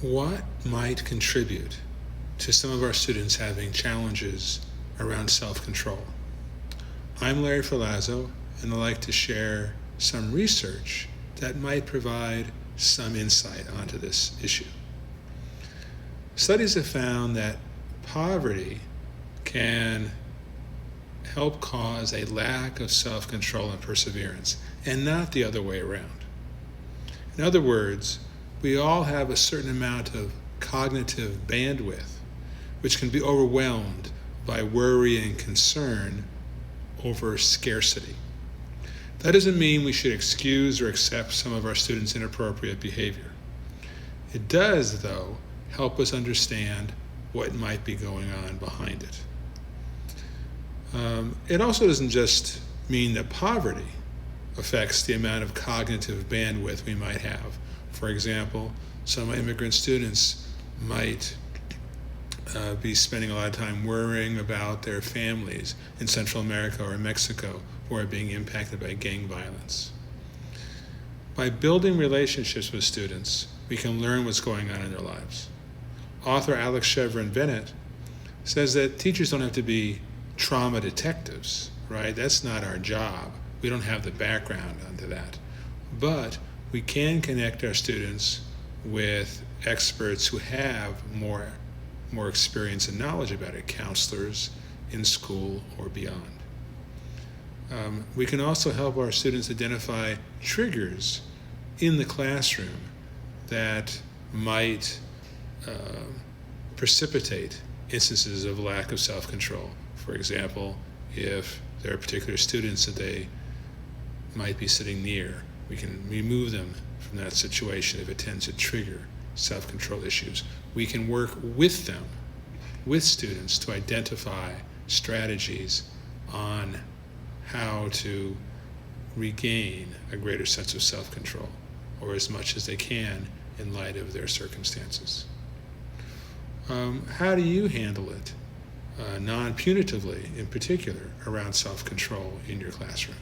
What might contribute to some of our students having challenges around self-control? I'm Larry Ferlazzo, and I'd like to share some research that might provide some insight onto this issue. Studies have found that poverty can help cause a lack of self-control and perseverance, and not the other way around. In other words, we all have a certain amount of cognitive bandwidth, which can be overwhelmed by worry and concern over scarcity. That doesn't mean we should excuse or accept some of our students' inappropriate behavior. It does, though, help us understand what might be going on behind it. It also doesn't just mean that poverty affects the amount of cognitive bandwidth we might have. For example, some immigrant students might be spending a lot of time worrying about their families in Central America or Mexico who are being impacted by gang violence. By building relationships with students, we can learn what's going on in their lives. Author Alex Chevron Bennett says that teachers don't have to be trauma detectives, right? That's not our job. We don't have the background onto that. But we can connect our students with experts who have more experience and knowledge about it, counselors in school or beyond. We can also help our students identify triggers in the classroom that might precipitate instances of lack of self-control. For example, if there are particular students that they might be sitting near, we can remove them from that situation if it tends to trigger self-control issues. We can work with them, with students, to identify strategies on how to regain a greater sense of self-control, or as much as they can in light of their circumstances. How do you handle it, non-punitively in particular, around self-control in your classroom?